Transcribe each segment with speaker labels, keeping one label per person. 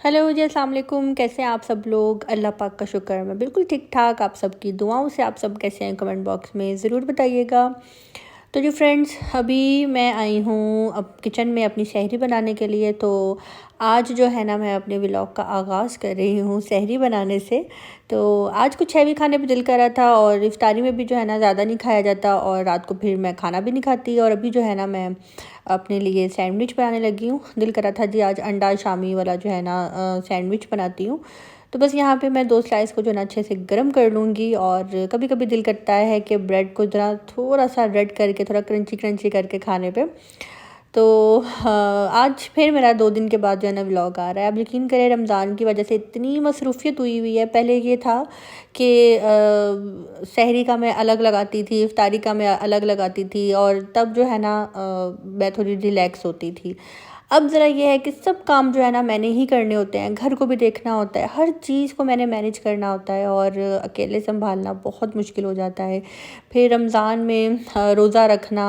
Speaker 1: Hello जी, अस्सलाम वालेकुम। कैसे हैं आप सब लोग? अल्लाह पाक का शुक्र है मैं बिल्कुल ठीक ठाक। आप सबकी दुआओं से आप सब कैसे हैं कमेंट बॉक्स में ज़रूर बताइएगा। तो जी फ्रेंड्स, अभी मैं आई हूँ अब किचन में अपनी सहरी बनाने के लिए। तो आज जो है ना, मैं अपने व्लॉग का आगाज़ कर रही हूँ सहरी बनाने से। तो आज कुछ हैवी खाने पे दिल कर रहा था, और इफ्तारी में भी जो है ना ज़्यादा नहीं खाया जाता, और रात को फिर मैं खाना भी नहीं खाती। और अभी जो है ना, मैं अपने लिए सैंडविच बनाने लगी हूँ। दिल कर रहा था जी आज अंडा शामी वाला जो है ना सैंडविच बनाती हूँ। तो बस यहाँ पे मैं 2 स्लाइस को जो ना अच्छे से गर्म कर लूँगी। और कभी कभी दिल करता है कि ब्रेड को ज़रा थोड़ा सा रेड करके, थोड़ा क्रंची क्रंची करके खाने पे। तो आज फिर मेरा 2 दिन के बाद जो है ना व्लॉग आ रहा है। आप यकीन करें, रमज़ान की वजह से इतनी मसरूफ़ियत हुई हुई है। पहले ये था कि सहरी का मैं अलग लगाती थी, इफ्तारी का मैं अलग लगाती थी, और तब जो है ना मैं थोड़ी रिलैक्स होती थी। अब ज़रा ये है कि सब काम जो है ना मैंने ही करने होते हैं, घर को भी देखना होता है, हर चीज़ को मैंने मैनेज करना होता है, और अकेले संभालना बहुत मुश्किल हो जाता है। फिर रमज़ान में रोज़ा रखना,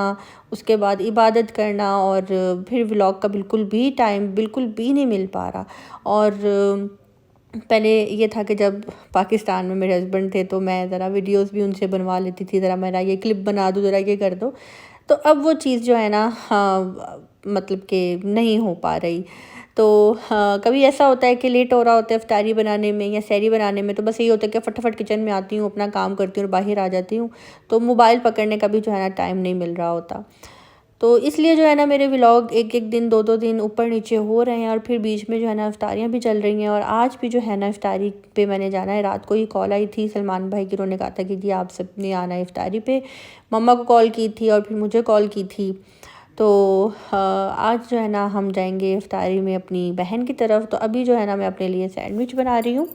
Speaker 1: उसके बाद इबादत करना, और फिर व्लॉग का बिल्कुल भी नहीं मिल पा रहा। और पहले ये था कि जब पाकिस्तान में मेरे हस्बैंड थे, तो मैं ज़रा वीडियोस भी उनसे बनवा लेती थी, ज़रा मेरा ये क्लिप बना दो, ज़रा ये कर दो। तो अब वो चीज़ जो है ना, हाँ, मतलब कि नहीं हो पा रही। तो हाँ, कभी ऐसा होता है कि लेट हो रहा होता है इफ्तारी बनाने में या सहरी बनाने में, तो बस यही होता है कि फटाफट किचन में आती हूँ, अपना काम करती हूँ और बाहर आ जाती हूँ। तो मोबाइल पकड़ने का भी जो है ना टाइम नहीं मिल रहा होता। तो इसलिए जो है ना, मेरे व्लॉग एक एक दिन, 2 2 दिन ऊपर नीचे हो रहे हैं, और फिर बीच में जो है ना इफ्तारियाँ भी चल रही हैं। और आज भी जो है ना इफ्तारी पे मैंने जाना है। रात को ही कॉल आई थी सलमान भाई की, उन्होंने कहा था कि जी आप सब ने आना है इफ्तारी पे। मम्मा को कॉल की थी और फिर मुझे कॉल की थी। तो आज जो है ना हम जाएंगे इफ्तारी में अपनी बहन की तरफ। तो अभी जो है ना मैं अपने लिए सैंडविच बना रही हूँ।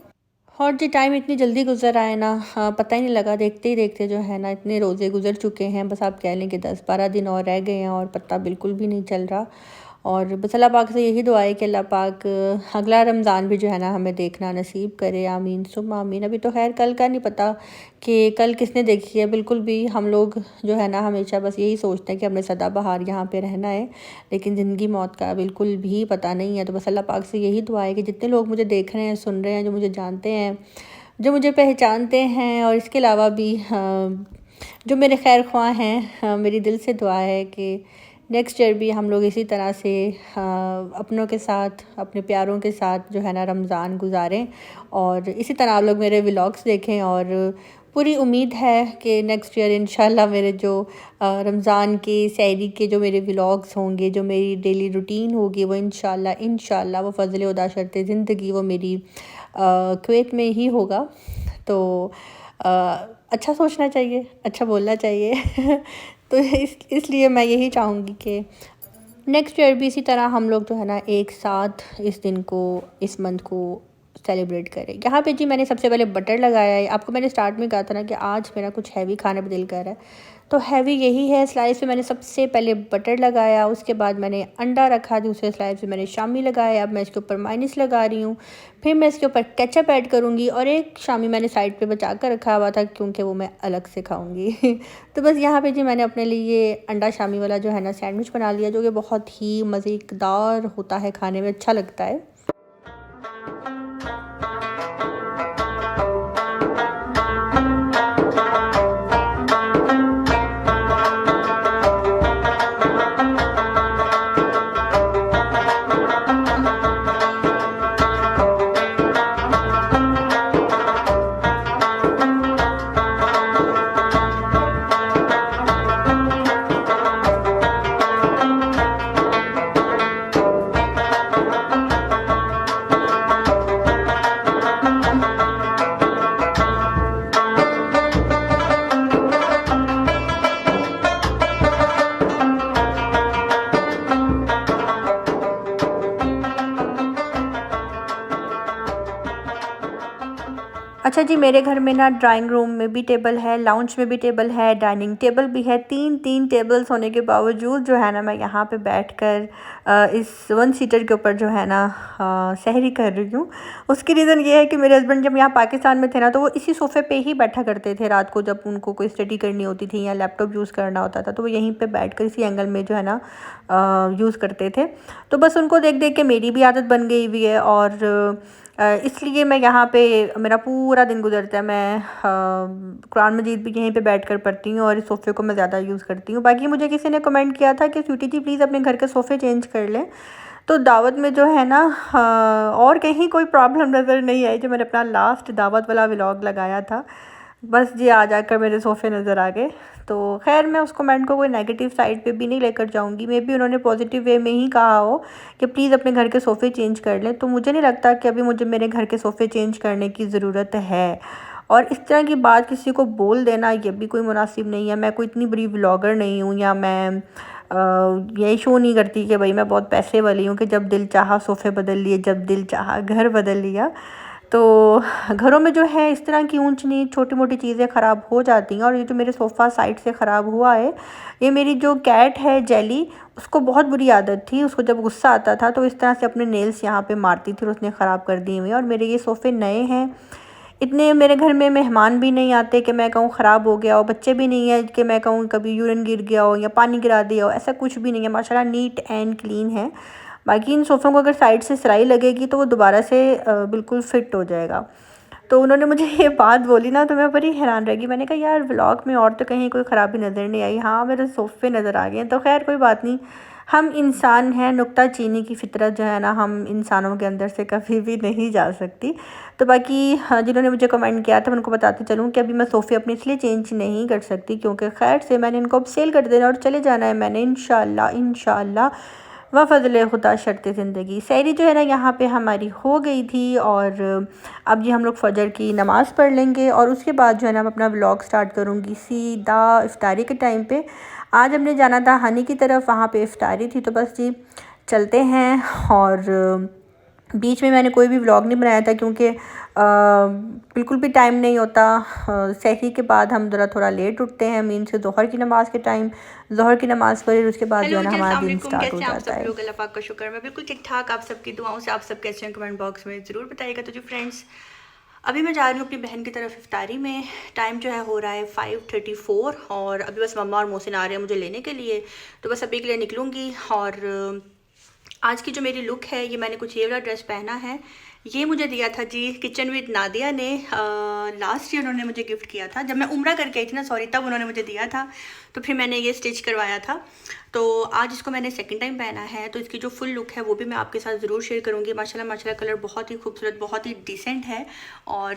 Speaker 1: और जी टाइम इतनी जल्दी गुजर आए ना, हाँ, पता ही नहीं लगा। देखते ही देखते जो है ना इतने रोज़े गुजर चुके हैं। बस आप कह लें कि 10 12 दिन और रह गए हैं, और पता बिल्कुल भी नहीं चल रहा। और बस अल्लाह पाक से यही दुआ है कि अल्लाह पाक अगला रमज़ान भी जो है ना हमें देखना नसीब करे। आमीन सुम आमीन। अभी तो खैर कल का नहीं पता कि कल किसने देखी है। बिल्कुल भी हम लोग जो है ना हमेशा बस यही सोचते हैं कि हमने सदाबहार यहाँ पे रहना है, लेकिन ज़िंदगी मौत का बिल्कुल भी पता नहीं है। तो बस अल्लाह पाक से यही दुआ है कि जितने लोग मुझे देख रहे हैं, सुन रहे हैं, जो मुझे जानते हैं, जो मुझे पहचानते हैं, और इसके अलावा भी जो मेरे खैर ख्वाह हैं, मेरी दिल से दुआ है कि नेक्स्ट ईयर भी हम लोग इसी तरह से अपनों के साथ, अपने प्यारों के साथ जो है ना रमज़ान गुजारें, और इसी तरह आप लोग मेरे व्लॉग्स देखें। और पूरी उम्मीद है कि नेक्स्ट ईयर इंशाल्लाह मेरे जो रमज़ान के सहरी के जो मेरे व्लॉग्स होंगे, जो मेरी डेली रूटीन होगी, वो इंशाल्लाह वो फ़ज़ल उदा शर्ते ज़िंदगी वो मेरी कुवैत में ही होगा। तो अ, अच्छा सोचना चाहिए, अच्छा बोलना चाहिए। तो इसलिए मैं यही चाहूँगी कि नेक्स्ट ईयर भी इसी तरह हम लोग जो है ना एक साथ इस दिन को, इस मंथ को सेलिब्रेट करें। यहाँ पे जी मैंने सबसे पहले बटर लगाया है। आपको मैंने स्टार्ट में कहा था ना कि आज मेरा कुछ हैवी खाने पे दिल कर रहा है, तो हैवी यही है। स्लाइस पे मैंने सबसे पहले बटर लगाया, उसके बाद मैंने अंडा रखा, दूसरे स्लाइस पे मैंने शामी लगाया। अब मैं इसके ऊपर माइनस लगा रही हूँ, फिर मैं इसके ऊपर केचप ऐड करूँगी, और एक शामी मैंने साइड पे बचा कर रखा हुआ था क्योंकि वो मैं अलग से खाऊँगी। तो बस यहाँ पे जी मैंने अपने लिए अंडा शामी वाला जो है ना सैंडविच बना लिया, जो कि बहुत ही मज़ेदार होता है, खाने में अच्छा लगता है। अच्छा जी, मेरे घर में ना ड्राइंग रूम में भी टेबल है, लाउंज में भी टेबल है, डाइनिंग टेबल भी है। 3 टेबल्स होने के बावजूद जो है ना मैं यहाँ पे बैठकर इस वन सीटर के ऊपर जो है ना सहरी कर रही हूँ। उसकी रीज़न ये है कि मेरे हस्बैंड जब यहाँ पाकिस्तान में थे ना तो वो इसी सोफ़े पे ही बैठा करते थे रात को, जब उनको कोई स्टडी करनी होती थी या लैपटॉप यूज़ करना होता था तो वो यहीं पर बैठ कर इसी एंगल में जो है ना यूज़ करते थे। तो बस उनको देख देख के मेरी भी आदत बन गई हुई है और इसलिए मैं यहाँ पे मेरा पूरा दिन गुजरता है। मैं कुरान मजीद भी यहीं पे बैठकर पढ़ती हूँ और इस सोफ़े को मैं ज़्यादा यूज़ करती हूँ। बाकी मुझे किसी ने कमेंट किया था कि स्वीटी जी प्लीज़ अपने घर के सोफ़े चेंज कर लें। तो दावत में जो है ना और कहीं कोई प्रॉब्लम नज़र नहीं आई। जो मैंने अपना लास्ट दावत वाला व्लॉग लगाया था, बस जी आ जाकर मेरे सोफ़े नज़र आ गए। तो खैर मैं उस कमेंट को कोई नेगेटिव साइड पे भी नहीं लेकर जाऊंगी। मे बी उन्होंने पॉजिटिव वे में ही कहा हो कि प्लीज़ अपने घर के सोफ़े चेंज कर लें। तो मुझे नहीं लगता कि अभी मुझे मेरे घर के सोफ़े चेंज करने की ज़रूरत है। और इस तरह की बात किसी को बोल देना ये भी कोई मुनासिब नहीं है। मैं कोई इतनी बड़ी व्लॉगर नहीं हूँ या मैं यही शो नहीं करती कि भाई मैं बहुत पैसे वाली हूँ कि जब दिल चाहा सोफ़े बदल लिए, जब दिल चाहा घर बदल लिया। तो घरों में जो है इस तरह की ऊंच नीच छोटी मोटी चीज़ें ख़राब हो जाती हैं। और ये जो मेरे सोफ़ा साइड से ख़राब हुआ है, ये मेरी जो कैट है जेली, उसको बहुत बुरी आदत थी। उसको जब गुस्सा आता था तो इस तरह से अपने नेल्स यहाँ पे मारती थी और उसने ख़राब कर दिए हुए। और मेरे ये सोफ़े नए हैं, इतने मेरे घर में मेहमान भी नहीं आते कि मैं कहूँ ख़राब हो गया हो, बच्चे भी नहीं है कि मैं कहूँ कभी यूरिन गिर गया हो या पानी गिरा दिया हो, ऐसा कुछ भी नहीं है। माशाल्लाह नीट एंड क्लीन है। बाकी इन सोफ़ों को अगर साइड से सिलाई लगेगी तो वो दोबारा से बिल्कुल फ़िट हो जाएगा। तो उन्होंने मुझे ये बात बोली ना तो मैं बड़ी हैरान रह गई। मैंने कहा यार व्लॉग में और तो कहीं कोई ख़राबी नज़र नहीं आई, हाँ मेरे सोफ़े नज़र आ गए। तो खैर कोई बात नहीं, हम इंसान हैं, नुक्ता चीनी की फ़ितरत जो है ना हम इंसानों के अंदर से कभी भी नहीं जा सकती। तो बाकी हाँ, जिन्होंने मुझे कमेंट किया था मैं उनको बताते चलूँ कि अभी मैं सोफ़े अपने इसलिए चेंज नहीं कर सकती क्योंकि खैर से मैंने इनको अब सेल कर देना और चले जाना है मैंने इंशाल्लाह व फ़ज़ल खुदा शर्त ज़िंदगी। सहरी जो है ना यहाँ पे हमारी हो गई थी और अब ये हम लोग फ़जर की नमाज़ पढ़ लेंगे और उसके बाद जो है ना मैं अपना व्लॉग स्टार्ट करूँगी सीधा इफ्तारी के टाइम पे। आज हमने जाना था हनी की तरफ, वहाँ पे इफ्तारी थी तो बस जी चलते हैं। और बीच में मैंने कोई भी व्लॉग नहीं बनाया था क्योंकि बिल्कुल भी टाइम नहीं होता। सहरी के बाद हम ज़रा थोड़ा लेट उठते हैं, मीन से ज़ोहर की नमाज़ के टाइम ज़ोहर की नमाज़ पढ़ी उसके बाद जो है ना हमारा दिन स्टार्ट हो जाता है।
Speaker 2: लोग अल्लाह पाक का शुक्र, मैं बिल्कुल ठीक ठाक। आप सबकी दुआओं से आप सब कैसे हैं कमेंट बॉक्स में ज़रूर बताइएगा। तो जो फ्रेंड्स अभी मैं जा रही हूँ अपनी बहन की तरफ इफ्तारी में। टाइम जो है हो रहा है 5:34 और अभी बस मम्मा और मोहसिन आ रहे हैं मुझे लेने के लिए। तो बस अभी के लिए निकलूँगी। और आज की जो मेरी लुक है ये मैंने कुछ ये वाला ड्रेस पहना है। ये मुझे दिया था जी किचन विद नादिया ने, लास्ट ईयर उन्होंने मुझे गिफ्ट किया था जब मैं उम्रा करके आई थी ना, सॉरी, तब उन्होंने मुझे दिया था। तो फिर मैंने ये स्टिच करवाया था। तो आज इसको मैंने सेकंड टाइम पहना है। तो इसकी जो फुल लुक है वो भी मैं आपके साथ ज़रूर शेयर करूँगी। माशाल्लाह कलर बहुत ही खूबसूरत, बहुत ही डिसेंट है और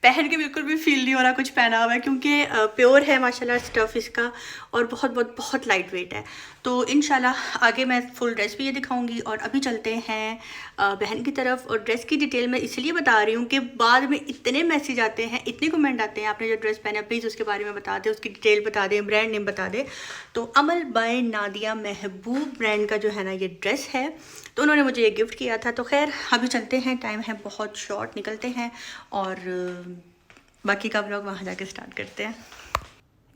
Speaker 2: पहन के बिल्कुल भी फील नहीं हो रहा कुछ पहना हुआ है क्योंकि प्योर है माशाल्लाह स्टफ़ इसका और बहुत लाइट वेट है। तो इंशाल्लाह आगे मैं फुल ड्रेस भी ये दिखाऊंगी। और अभी चलते हैं बहन की तरफ। और ड्रेस की डिटेल मैं इसलिए बता रही हूँ कि बाद में इतने मैसेज आते हैं, इतने कमेंट आते हैं, आपने जो ड्रेस पहना प्लीज़ उसके बारे में बता दें, उसकी डिटेल बता दें, ब्रांड नेम बता दें। तो अमल बाय नादिया महबूब ब्रांड का जो है ना ये ड्रेस है, तो उन्होंने मुझे ये गिफ्ट किया था। तो खैर अभी चलते हैं, टाइम है बहुत शॉर्ट, निकलते हैं और बाकी का व्लॉग वहाँ जाके स्टार्ट करते हैं।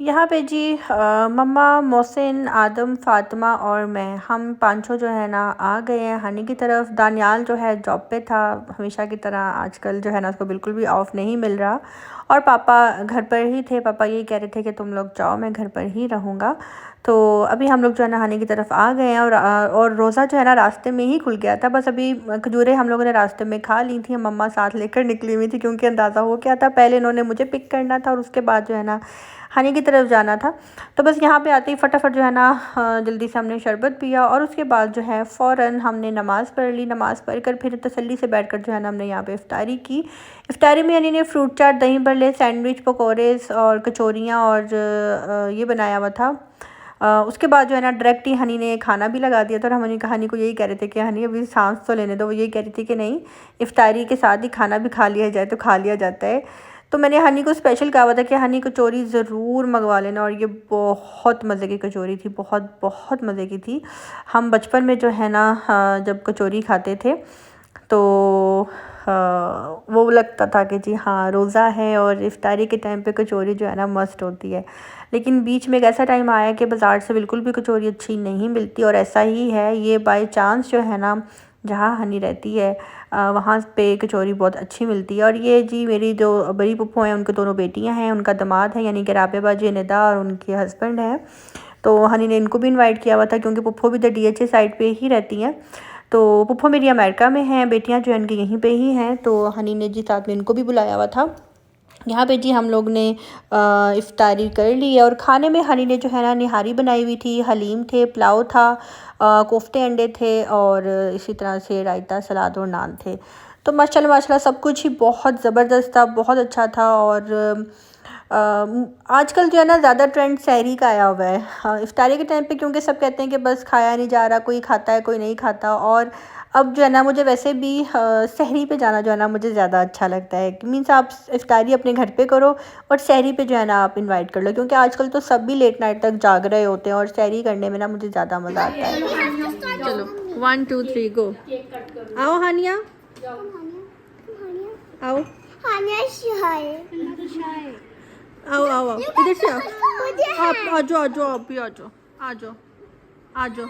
Speaker 1: यहाँ पे जी मम्मा, मोहसिन, आदम, फ़ातिमा और मैं, हम पाँचों जो है ना आ गए हैं हनी की तरफ। दानियाल जो है जॉब पे था हमेशा की तरह, आजकल जो है ना उसको बिल्कुल भी ऑफ नहीं मिल रहा। और पापा घर पर ही थे। पापा यही कह रहे थे कि तुम लोग जाओ, मैं घर पर ही रहूँगा। तो अभी हम लोग जो है ना हनी की तरफ आ गए हैं और रोज़ा जो है ना रास्ते में ही खुल गया था। बस अभी खजूरें हम लोगों ने रास्ते में खा ली थी, मम्मा साथ लेकर निकली हुई थी क्योंकि अंदाज़ा हो गया था पहले इन्होंने मुझे पिक करना था और उसके बाद जो है ना हनी की तरफ जाना था। तो बस यहाँ पे आते ही फटाफट जो है ना जल्दी से हमने शरबत पिया और उसके बाद जो है फ़ौरन हमने नमाज़ पढ़ ली। नमाज़ पढ़ कर फिर तसल्ली से बैठकर जो है ना हमने यहाँ पे इफ्तारी की। इफ्तारी में यानी ने फ्रूट चाट, दही भल्ले, सैंडविच, पकौड़े और कचौरियाँ और ये बनाया हुआ था। उसके बाद जो है ना डायरेक्ट ही हनी ने खाना भी लगा दिया था। और हम हनी को यही कह रहे थे कि हनी अभी सांस तो लेने दो। वो यही कह रही थी कि नहीं, इफ्तारी के साथ ही खाना भी खा लिया जाए तो खा लिया जाता है। तो मैंने हनी को स्पेशल कहा हुआ था कि हनी कचौरी ज़रूर मंगवा लेना। और ये बहुत मज़े की कचौरी थी, बहुत मज़े की थी। हम बचपन में जो है ना जब कचौरी खाते थे तो वो लगता था कि जी हाँ रोज़ा है और इफ्तारी के टाइम पे कचौरी जो है ना मस्ट होती है। लेकिन बीच में एक ऐसा टाइम आया कि बाज़ार से बिल्कुल भी कचौरी अच्छी नहीं मिलती, और ऐसा ही है ये बाय चांस जो है ना जहाँ हनी रहती है वहाँ पे कचौरी बहुत अच्छी मिलती है। और ये जी मेरी जो बड़ी पुप्पो हैं उनके दोनों बेटियाँ हैं, उनका दामाद है यानी कि राबिया बाजी निदा और उनके हस्बैंड हैं। तो हनी ने इनको भी इनवाइट किया हुआ था क्योंकि पुप्पो भी इधर DHA साइड पे ही रहती हैं। तो पुप्पो मेरी अमेरिका में हैं, बेटियां जो हैं इनकी यहीं पे ही हैं। तो हनी ने जी साथ में इनको भी बुलाया हुआ था। यहाँ पे जी हम लोग ने इफ्तारी कर ली है, और खाने में हनी ने जो है ना निहारी बनाई हुई थी, हलीम थे, पुलाव था, कोफ्ते अंडे थे, और इसी तरह से रायता, सलाद और नान थे। तो माशाल्लाह माशाल्लाह सब कुछ ही बहुत ज़बरदस्त था, बहुत अच्छा था। और आजकल जो है ना ज़्यादा ट्रेंड सहरी का आया हुआ है। हाँ, इफ्तारी के टाइम पे क्योंकि सब कहते हैं कि बस खाया नहीं जा रहा, कोई खाता है कोई नहीं खाता। और अब जो है ना मुझे वैसे भी सहरी पे जाना जो है ना मुझे ज़्यादा अच्छा लगता है। मीन्स आप इफ्तारी अपने घर पे करो और सहरी पे जो है ना आप इनवाइट कर लो, क्योंकि आजकल तो सब भी लेट नाइट तक जाग रहे होते हैं और सहरी करने में ना मुझे ज़्यादा मज़ा आता है। चलो 1 2 3 गो। आओ हानिया, आओ आओ आओ आओ इधर से आओ, आप आ जाओ आ जाओ, आप भी आ जाओ, आ जाओ आ जाओ।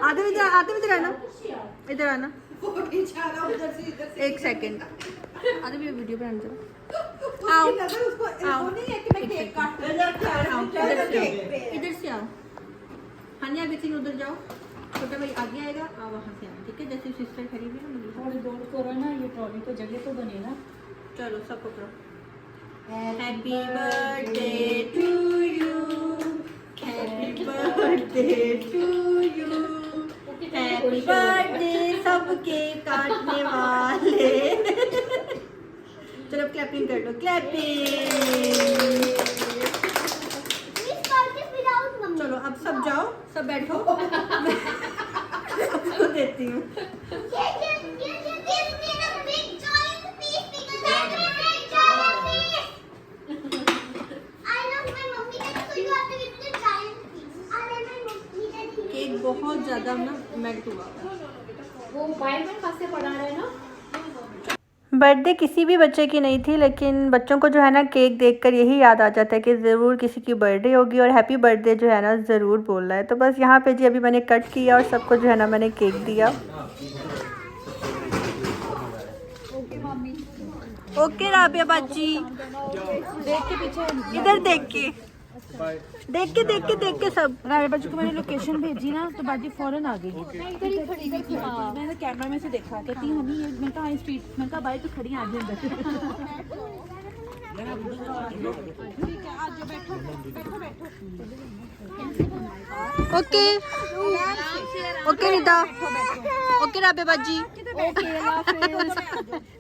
Speaker 1: आधे इधर आना, इधर आना, एक सेकंड, आधे भी वीडियो बनाने जरा। आओ आओ इधर से आओ, हानिया बेटी उधर जाओ, छोटा भाई आगे आएगा, आप वहाँ से आओ, ठीक है। जैसे सिस्टर खड़ी हुई है ना,
Speaker 3: थोड़ी दूर करो ना, ये ट्रॉली को जगह तो बने ना।
Speaker 1: चलो सब पकड़ो। Happy birthday to you, happy birthday to you, happy birthday सबके काटने वाले। चलो क्लैपिंग कर लो, क्लैपिंग। चलो अब सब जाओ, सब बैठो। मैं सबको देती हूँ। केक बहुत ज़्यादा ना मेल्ट हुआ है।
Speaker 3: वो मोबाइल में खास से पढ़ा रहे ना।
Speaker 1: बर्थडे किसी भी बच्चे की नहीं थी, लेकिन बच्चों को जो है ना केक देखकर यही याद आ जाता है कि ज़रूर किसी की बर्थडे होगी और हैप्पी बर्थडे जो है ना ज़रूर बोलना है। तो बस यहाँ पे जी अभी मैंने कट किया और सबको जो है ना मैंने केक दिया। ओके राबिया बाजी,
Speaker 3: देख के पीछे
Speaker 1: इधर देख के सब।
Speaker 3: राबिया बाजी को मैंने लोकेशन भेजी ना तो बाजी फौरन आ गई। मैं इधर ही खड़ी हुई थी, मैंने कैमरा में से देखा, कहती हनी ये मैं कहा स्ट्रीट, मैं कहा बाई तो खड़ी आ जाए अंदर। ठीक है आ जाओ, बैठो बैठो बैठो।
Speaker 1: Okay okay Nida, okay Rabia बाजी,
Speaker 3: ओके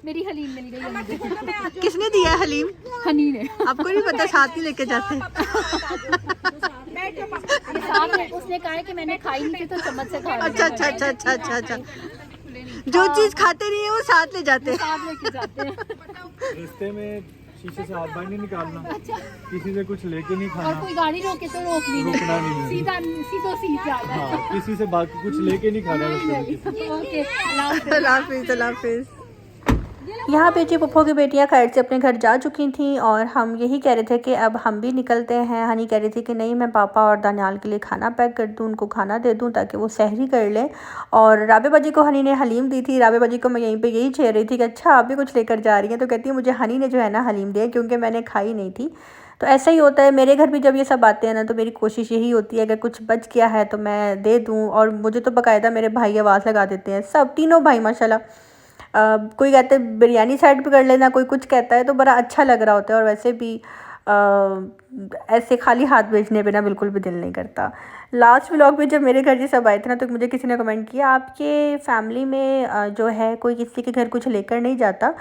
Speaker 3: मेरी हलीम मिल गई मुझे।
Speaker 1: किसने दिया है हलीम?
Speaker 3: हनी ने।
Speaker 1: आपको नहीं पता, साथ ही लेके जाते।
Speaker 3: साथ में उसने कहा है कि मैंने खाई नहीं थी तो चम्मच से खा रही हूं।
Speaker 1: अच्छा अच्छा अच्छा अच्छा अच्छा अच्छा, जो चीज खाते नहीं है वो साथ ले जाते हैं।
Speaker 3: साथ लेके जाते हैं।
Speaker 4: रास्ते में शीशे से हाथ बाहर नहीं निकालना, किसी से कुछ लेके नहीं
Speaker 3: और
Speaker 4: खाना,
Speaker 3: कोई गाड़ी रोके तो रोकनी
Speaker 4: रुकना नहीं है।
Speaker 3: सीधा सीधो सीधे आना है।
Speaker 4: हाँ, किसी से बाकी कुछ लेके नहीं खाना रास्ते में।
Speaker 3: ओके
Speaker 1: अल्लाह हाफिज़। यहाँ पे जी पप्पो की बेटियाँ खैर से अपने घर जा चुकी थीं और हम यही कह रहे थे कि अब हम भी निकलते हैं। हनी कह रही थी कि नहीं मैं पापा और दानियाल के लिए खाना पैक कर दूँ, उनको खाना दे दूँ ताकि वो सहरी कर लें। और राबिया बाजी को हनी ने हलीम दी थी। राबिया बाजी को मैं यहीं पे यही छेड़ रही थी कि अच्छा आप भी कुछ लेकर जा रही हैं, तो कहती है मुझे हनी ने जो है ना हलीम दिया क्योंकि मैंने खाई नहीं थी। तो ऐसा ही होता है मेरे घर भी, जब ये सब आते हैं ना तो मेरी कोशिश यही होती है अगर कुछ बच गया है तो मैं दे दूँ। और मुझे तो बाकायदा मेरे भाई आवाज़ लगा देते हैं, सब तीनों भाई माशाल्लाह। कोई कहते हैं बिरयानी साइड पे कर लेना, कोई कुछ कहता है, तो बड़ा अच्छा लग रहा होता है। और वैसे भी ऐसे खाली हाथ भेजने पे ना बिल्कुल भी दिल नहीं करता। लास्ट व्लॉग में जब मेरे घर ये सब आए थे ना तो मुझे किसी ने कमेंट किया आपके फैमिली में जो है कोई किसी के घर कुछ लेकर नहीं जाता,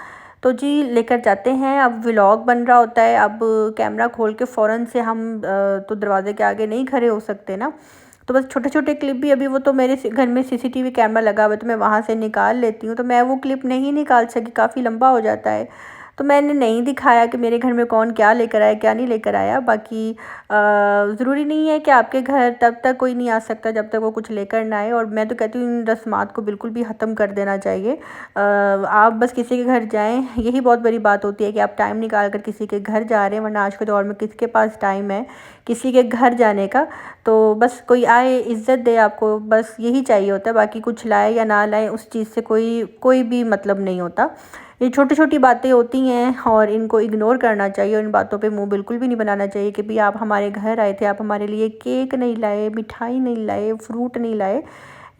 Speaker 1: तो जी लेकर जाते हैं। अब व्लॉग बन रहा होता है, अब कैमरा खोल के फ़ौरन से हम तो दरवाजे के आगे नहीं खड़े हो सकते ना, तो बस छोटे छोटे क्लिप भी अभी वो तो मेरे घर में CCTV कैमरा लगा हुआ है तो मैं वहाँ से निकाल लेती हूँ, तो मैं वो क्लिप नहीं निकाल सकी, काफ़ी लंबा हो जाता है। तो मैंने नहीं दिखाया कि मेरे घर में कौन क्या लेकर आया क्या नहीं लेकर आया। बाकी ज़रूरी नहीं है कि आपके घर तब तक कोई नहीं आ सकता जब तक वो कुछ लेकर ना आए। और मैं तो कहती हूँ इन रस्मात को बिल्कुल भी ख़त्म कर देना चाहिए। आप बस किसी के घर जाएं, यही बहुत बड़ी बात होती है कि आप टाइम निकाल कर किसी के घर जा रहे हैं, वरना आज के दौर में किसके पास टाइम है किसी के घर जाने का। तो बस कोई आए, इज़्ज़त दे आपको, बस यही चाहिए होता है। बाकी कुछ लाए या ना लाए उस चीज़ से कोई भी मतलब नहीं होता। ये छोटी छोटी बातें होती हैं और इनको इग्नोर करना चाहिए और इन बातों पे मुंह बिल्कुल भी नहीं बनाना चाहिए कि भाई आप हमारे घर आए थे, आप हमारे लिए केक नहीं लाए, मिठाई नहीं लाए, फ्रूट नहीं लाए।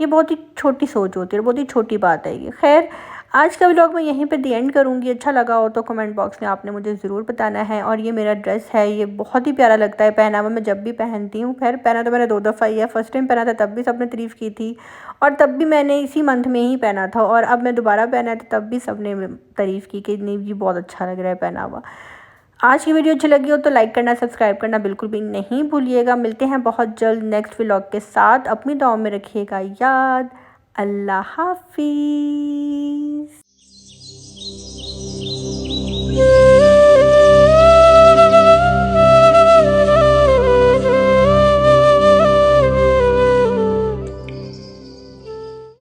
Speaker 1: ये बहुत ही छोटी सोच होती है और बहुत ही छोटी बात है ये। खैर, आज का व्लॉग मैं यहीं पे दी एंड करूँगी। अच्छा लगा हो तो कमेंट बॉक्स में आपने मुझे ज़रूर बताना है। और ये मेरा ड्रेस है, ये बहुत ही प्यारा लगता है पहना हुआ, मैं जब भी पहनती हूँ। खैर, पहना तो मैंने 2 दफ़ा ही है। फ़र्स्ट टाइम पहना था तब भी सबने तारीफ़ की थी और तब भी मैंने इसी मंथ में ही पहना था, और अब मैं दोबारा पहना है तो तब भी सबने तारीफ़ की कि नहीं जी बहुत अच्छा लग रहा है पहना हुआ। आज की वीडियो अच्छी लगी हो तो लाइक करना, सब्सक्राइब करना बिल्कुल भी नहीं भूलिएगा। मिलते हैं बहुत जल्द नेक्स्ट व्लॉग के साथ। अपनी दुआओं में रखिएगा याद। अल्लाह हाफिज़।